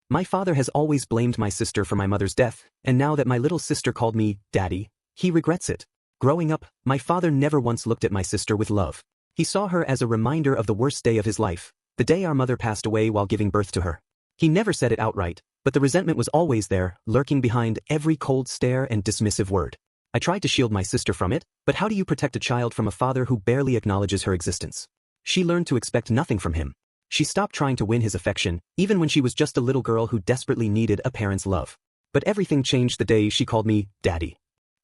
My father has always blamed my sister for my mother's death, and now that my little sister called me Daddy, he regrets it. Growing up, my father never once looked at my sister with love. He saw her as a reminder of the worst day of his life, the day our mother passed away while giving birth to her. He never said it outright, but the resentment was always there, lurking behind every cold stare and dismissive word. I tried to shield my sister from it, but how do you protect a child from a father who barely acknowledges her existence? She learned to expect nothing from him. She stopped trying to win his affection, even when she was just a little girl who desperately needed a parent's love. But everything changed the day she called me Daddy.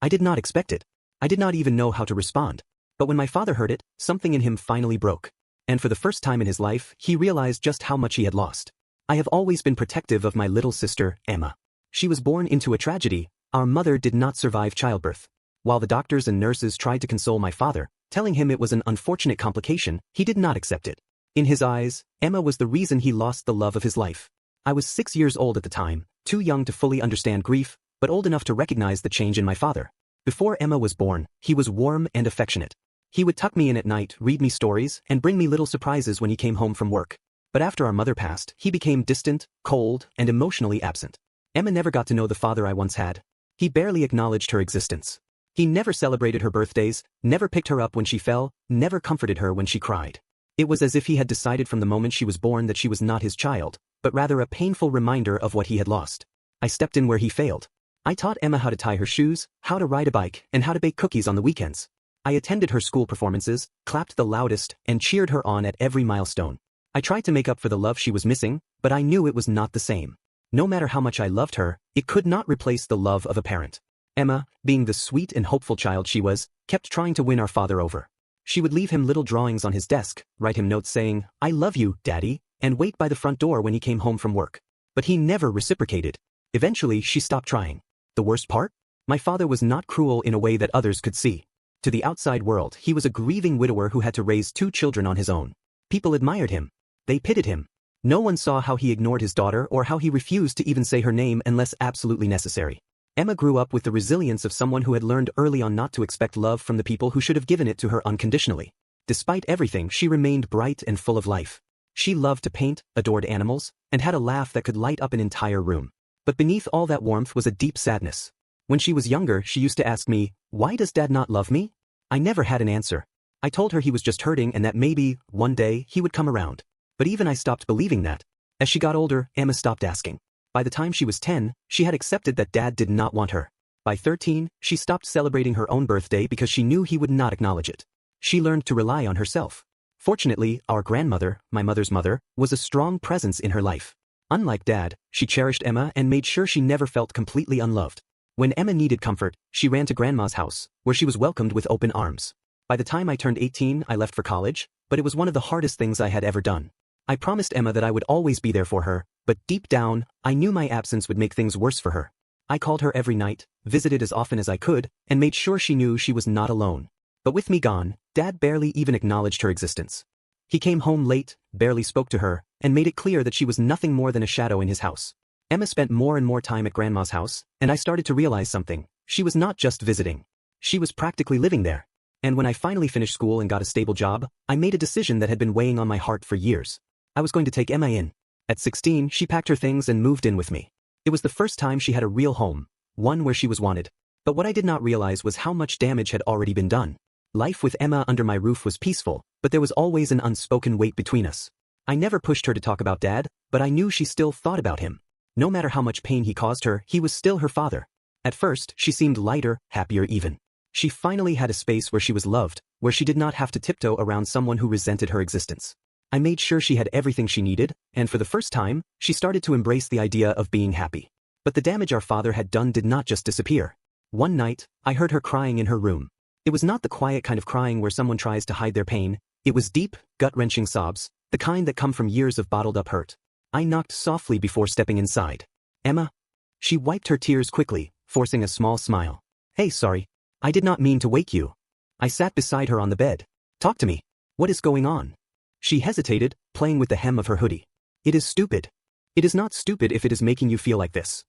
I did not expect it. I did not even know how to respond. But when my father heard it, something in him finally broke. And for the first time in his life, he realized just how much he had lost. I have always been protective of my little sister, Emma. She was born into a tragedy. Our mother did not survive childbirth. While the doctors and nurses tried to console my father, telling him it was an unfortunate complication, he did not accept it. In his eyes, Emma was the reason he lost the love of his life. I was 6 years old at the time, too young to fully understand grief, but old enough to recognize the change in my father. Before Emma was born, he was warm and affectionate. He would tuck me in at night, read me stories, and bring me little surprises when he came home from work. But after our mother passed, he became distant, cold, and emotionally absent. Emma never got to know the father I once had. He barely acknowledged her existence. He never celebrated her birthdays, never picked her up when she fell, never comforted her when she cried. It was as if he had decided from the moment she was born that she was not his child, but rather a painful reminder of what he had lost. I stepped in where he failed. I taught Emma how to tie her shoes, how to ride a bike, and how to bake cookies on the weekends. I attended her school performances, clapped the loudest, and cheered her on at every milestone. I tried to make up for the love she was missing, but I knew it was not the same. No matter how much I loved her, it could not replace the love of a parent. Emma, being the sweet and hopeful child she was, kept trying to win our father over. She would leave him little drawings on his desk, write him notes saying, "I love you, Daddy," and wait by the front door when he came home from work. But he never reciprocated. Eventually, she stopped trying. The worst part? My father was not cruel in a way that others could see. To the outside world, he was a grieving widower who had to raise 2 children on his own. People admired him. They pitied him. No one saw how he ignored his daughter or how he refused to even say her name unless absolutely necessary. Emma grew up with the resilience of someone who had learned early on not to expect love from the people who should have given it to her unconditionally. Despite everything, she remained bright and full of life. She loved to paint, adored animals, and had a laugh that could light up an entire room. But beneath all that warmth was a deep sadness. When she was younger, she used to ask me, "Why does Dad not love me?" I never had an answer. I told her he was just hurting and that maybe, one day, he would come around. But even I stopped believing that. As she got older, Emma stopped asking. By the time she was 10, she had accepted that Dad did not want her. By 13, she stopped celebrating her own birthday because she knew he would not acknowledge it. She learned to rely on herself. Fortunately, our grandmother, my mother's mother, was a strong presence in her life. Unlike Dad, she cherished Emma and made sure she never felt completely unloved. When Emma needed comfort, she ran to Grandma's house, where she was welcomed with open arms. By the time I turned 18, I left for college, but it was one of the hardest things I had ever done. I promised Emma that I would always be there for her, but deep down, I knew my absence would make things worse for her. I called her every night, visited as often as I could, and made sure she knew she was not alone. But with me gone, Dad barely even acknowledged her existence. He came home late, barely spoke to her, and made it clear that she was nothing more than a shadow in his house. Emma spent more and more time at Grandma's house, and I started to realize something. She was not just visiting. She was practically living there. And when I finally finished school and got a stable job, I made a decision that had been weighing on my heart for years. I was going to take Emma in. At 16, she packed her things and moved in with me. It was the first time she had a real home, one where she was wanted. But what I did not realize was how much damage had already been done. Life with Emma under my roof was peaceful, but there was always an unspoken weight between us. I never pushed her to talk about Dad, but I knew she still thought about him. No matter how much pain he caused her, he was still her father. At first, she seemed lighter, happier even. She finally had a space where she was loved, where she did not have to tiptoe around someone who resented her existence. I made sure she had everything she needed, and for the first time, she started to embrace the idea of being happy. But the damage our father had done did not just disappear. One night, I heard her crying in her room. It was not the quiet kind of crying where someone tries to hide their pain. It was deep, gut-wrenching sobs, the kind that come from years of bottled-up hurt. I knocked softly before stepping inside. "Emma?" She wiped her tears quickly, forcing a small smile. "Hey, sorry. I did not mean to wake you." I sat beside her on the bed. "Talk to me. What is going on?" She hesitated, playing with the hem of her hoodie. "It is stupid." "It is not stupid if it is making you feel like this."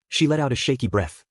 She let out a shaky breath.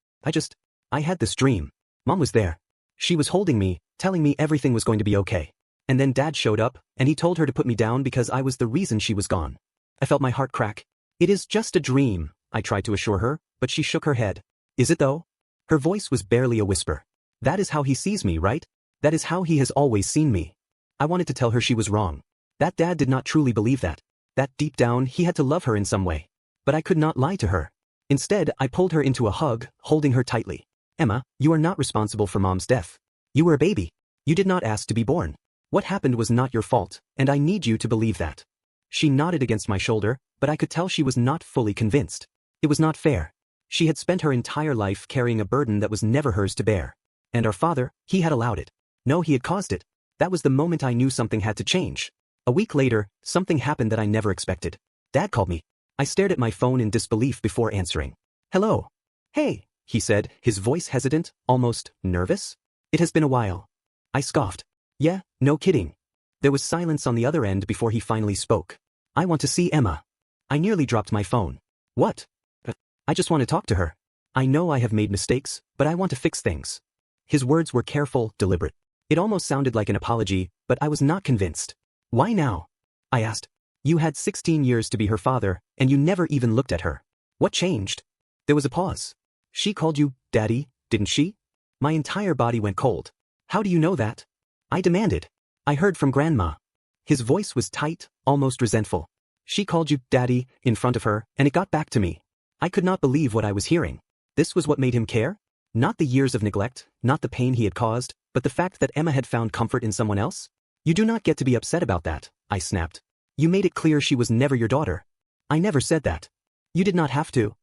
I had this dream. Mom was there. She was holding me, telling me everything was going to be okay. And then Dad showed up, and he told her to put me down because I was the reason she was gone. I felt my heart crack. It is just a dream, I tried to assure her, but she shook her head. Is it though? Her voice was barely a whisper. That is how he sees me, right? That is how he has always seen me. I wanted to tell her she was wrong. That Dad did not truly believe that. That deep down he had to love her in some way. But I could not lie to her. Instead, I pulled her into a hug, holding her tightly. Emma, you are not responsible for Mom's death. You were a baby. You did not ask to be born. What happened was not your fault, and I need you to believe that. She nodded against my shoulder, but I could tell she was not fully convinced. It was not fair. She had spent her entire life carrying a burden that was never hers to bear. And our father, he had allowed it. No, he had caused it. That was the moment I knew something had to change. A week later, something happened that I never expected. Dad called me. I stared at my phone in disbelief before answering. Hello. Hey, he said, his voice hesitant, almost nervous. It has been a while. I scoffed. Yeah, no kidding. There was silence on the other end before he finally spoke. I want to see Emma. I nearly dropped my phone. What? I just want to talk to her. I know I have made mistakes, but I want to fix things. His words were careful, deliberate. It almost sounded like an apology, but I was not convinced. Why now? I asked. You had 16 years to be her father, and you never even looked at her. What changed? There was a pause. She called you Daddy, didn't she? My entire body went cold. How do you know that? I demanded. I heard from Grandma. His voice was tight, almost resentful. She called you Daddy in front of her, and it got back to me. I could not believe what I was hearing. This was what made him care? Not the years of neglect, not the pain he had caused, but the fact that Emma had found comfort in someone else? You do not get to be upset about that, I snapped. You made it clear she was never your daughter. I never said that. You did not have to.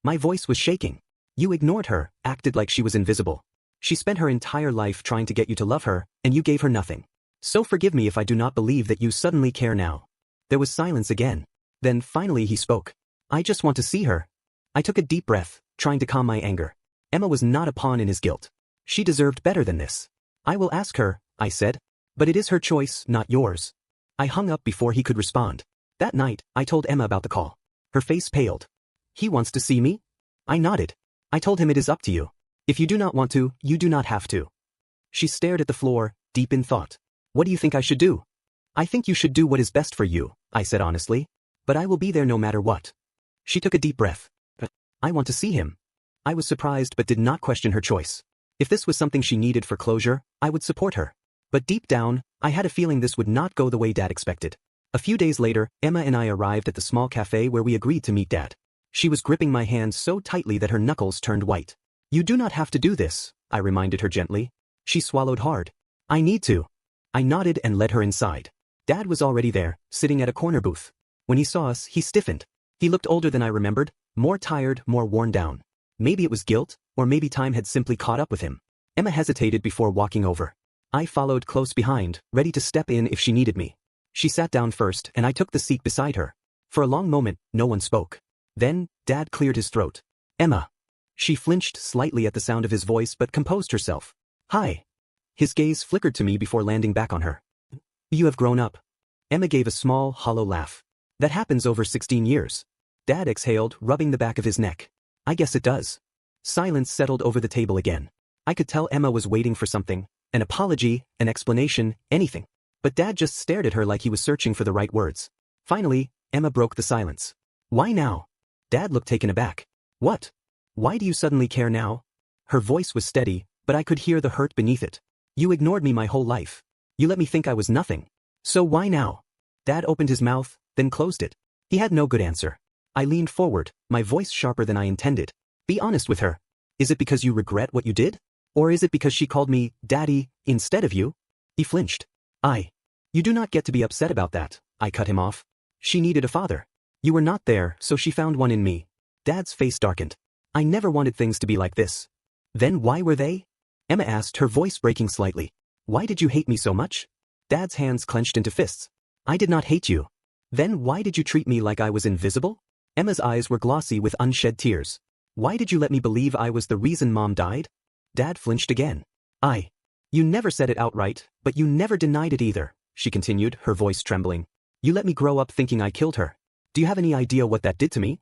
My voice was shaking. You ignored her, acted like she was invisible. She spent her entire life trying to get you to love her, and you gave her nothing. So forgive me if I do not believe that you suddenly care now. There was silence again. Then finally he spoke. I just want to see her. I took a deep breath, trying to calm my anger. Emma was not a pawn in his guilt. She deserved better than this. I will ask her, I said. But it is her choice, not yours. I hung up before he could respond. That night, I told Emma about the call. Her face paled. He wants to see me? I nodded. I told him it is up to you. If you do not want to, you do not have to. She stared at the floor, deep in thought. What do you think I should do? I think you should do what is best for you, I said honestly. But I will be there no matter what. She took a deep breath. I want to see him. I was surprised but did not question her choice. If this was something she needed for closure, I would support her. But deep down, I had a feeling this would not go the way Dad expected. A few days later, Emma and I arrived at the small cafe where we agreed to meet Dad. She was gripping my hand so tightly that her knuckles turned white. You do not have to do this, I reminded her gently. She swallowed hard. I need to. I nodded and led her inside. Dad was already there, sitting at a corner booth. When he saw us, he stiffened. He looked older than I remembered, more tired, more worn down. Maybe it was guilt, or maybe time had simply caught up with him. Emma hesitated before walking over. I followed close behind, ready to step in if she needed me. She sat down first and I took the seat beside her. For a long moment, no one spoke. Then, Dad cleared his throat. Emma. She flinched slightly at the sound of his voice but composed herself. Hi. His gaze flickered to me before landing back on her. You have grown up. Emma gave a small, hollow laugh. That happens over 16 years. Dad exhaled, rubbing the back of his neck. I guess it does. Silence settled over the table again. I could tell Emma was waiting for something, an apology, an explanation, anything. But Dad just stared at her like he was searching for the right words. Finally, Emma broke the silence. Why now? Dad looked taken aback. What? Why do you suddenly care now? Her voice was steady, but I could hear the hurt beneath it. You ignored me my whole life. You let me think I was nothing. So why now? Dad opened his mouth, then closed it. He had no good answer. I leaned forward, my voice sharper than I intended. Be honest with her. Is it because you regret what you did? Or is it because she called me Daddy instead of you? He flinched. You do not get to be upset about that, I cut him off. She needed a father. You were not there, so she found one in me. Dad's face darkened. I never wanted things to be like this. Then why were they? Emma asked, her voice breaking slightly. Why did you hate me so much? Dad's hands clenched into fists. I did not hate you. Then why did you treat me like I was invisible? Emma's eyes were glossy with unshed tears. Why did you let me believe I was the reason Mom died? Dad flinched again. You never said it outright, but you never denied it either, she continued, her voice trembling. You let me grow up thinking I killed her. Do you have any idea what that did to me?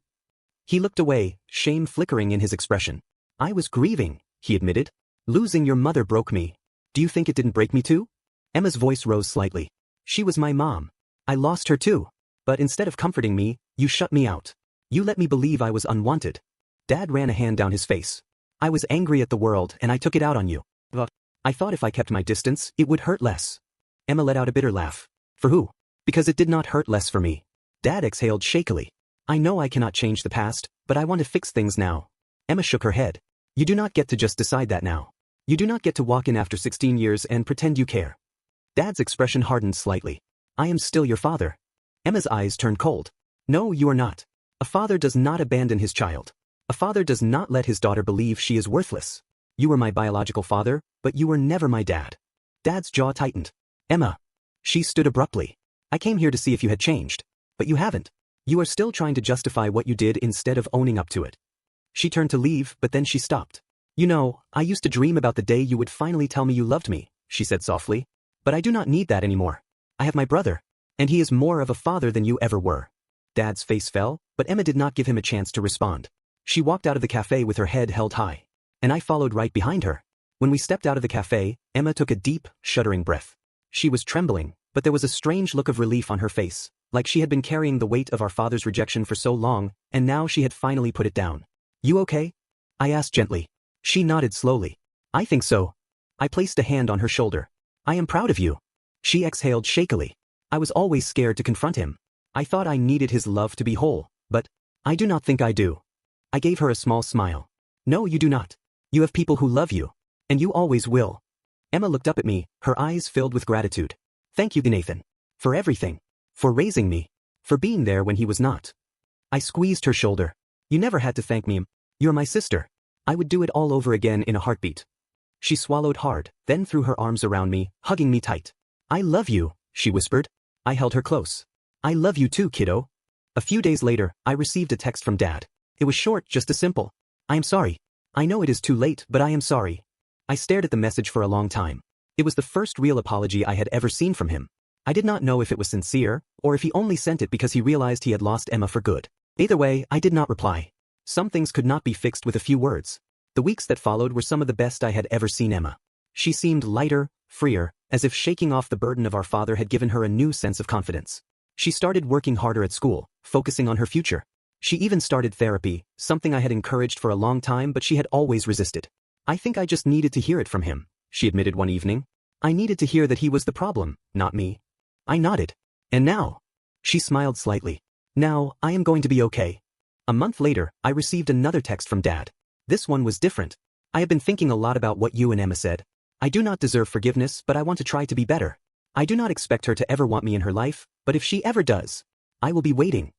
He looked away, shame flickering in his expression. I was grieving, he admitted. Losing your mother broke me. Do you think it didn't break me too? Emma's voice rose slightly. She was my mom. I lost her too. But instead of comforting me, you shut me out. You let me believe I was unwanted. Dad ran a hand down his face. I was angry at the world and I took it out on you. I thought if I kept my distance, it would hurt less. Emma let out a bitter laugh. For who? Because it did not hurt less for me. Dad exhaled shakily. I know I cannot change the past, but I want to fix things now. Emma shook her head. You do not get to just decide that now. You do not get to walk in after 16 years and pretend you care. Dad's expression hardened slightly. I am still your father. Emma's eyes turned cold. No, you are not. A father does not abandon his child. A father does not let his daughter believe she is worthless. You were my biological father, but you were never my dad. Dad's jaw tightened. Emma. She stood abruptly. I came here to see if you had changed. But you haven't. You are still trying to justify what you did instead of owning up to it. She turned to leave, but then she stopped. You know, I used to dream about the day you would finally tell me you loved me, she said softly. But I do not need that anymore. I have my brother. And he is more of a father than you ever were. Dad's face fell, but Emma did not give him a chance to respond. She walked out of the cafe with her head held high. And I followed right behind her. When we stepped out of the cafe, Emma took a deep, shuddering breath. She was trembling, but there was a strange look of relief on her face, like she had been carrying the weight of our father's rejection for so long, and now she had finally put it down. You okay? I asked gently. She nodded slowly. I think so. I placed a hand on her shoulder. I am proud of you. She exhaled shakily. I was always scared to confront him. I thought I needed his love to be whole, but I do not think I do. I gave her a small smile. No, you do not. You have people who love you. And you always will. Emma looked up at me, her eyes filled with gratitude. Thank you, Nathan. For everything. For raising me. For being there when he was not. I squeezed her shoulder. You never had to thank me. You're my sister. I would do it all over again in a heartbeat. She swallowed hard, then threw her arms around me, hugging me tight. I love you, she whispered. I held her close. I love you too, kiddo. A few days later, I received a text from Dad. It was short, just a simple. I am sorry. I know it is too late, but I am sorry. I stared at the message for a long time. It was the first real apology I had ever seen from him. I did not know if it was sincere, or if he only sent it because he realized he had lost Emma for good. Either way, I did not reply. Some things could not be fixed with a few words. The weeks that followed were some of the best I had ever seen Emma. She seemed lighter, freer, as if shaking off the burden of our father had given her a new sense of confidence. She started working harder at school, focusing on her future. She even started therapy, something I had encouraged for a long time but she had always resisted. I think I just needed to hear it from him, she admitted one evening. I needed to hear that he was the problem, not me. I nodded. And now? She smiled slightly. Now, I am going to be okay. A month later, I received another text from Dad. This one was different. I have been thinking a lot about what you and Emma said. I do not deserve forgiveness, but I want to try to be better. I do not expect her to ever want me in her life, but if she ever does, I will be waiting.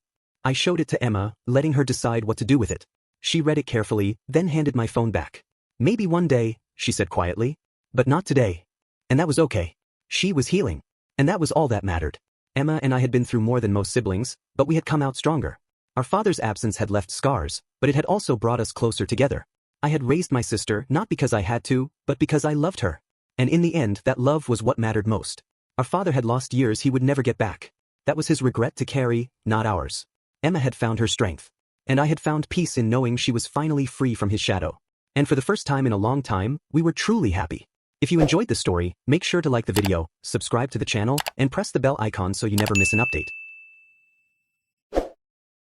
I showed it to Emma, letting her decide what to do with it. She read it carefully, then handed my phone back. Maybe one day, she said quietly. But not today. And that was okay. She was healing. And that was all that mattered. Emma and I had been through more than most siblings, but we had come out stronger. Our father's absence had left scars, but it had also brought us closer together. I had raised my sister not because I had to, but because I loved her. And in the end, that love was what mattered most. Our father had lost years he would never get back. That was his regret to carry, not ours. Emma had found her strength. And I had found peace in knowing she was finally free from his shadow. And for the first time in a long time, we were truly happy. If you enjoyed the story, make sure to like the video, subscribe to the channel, and press the bell icon so you never miss an update.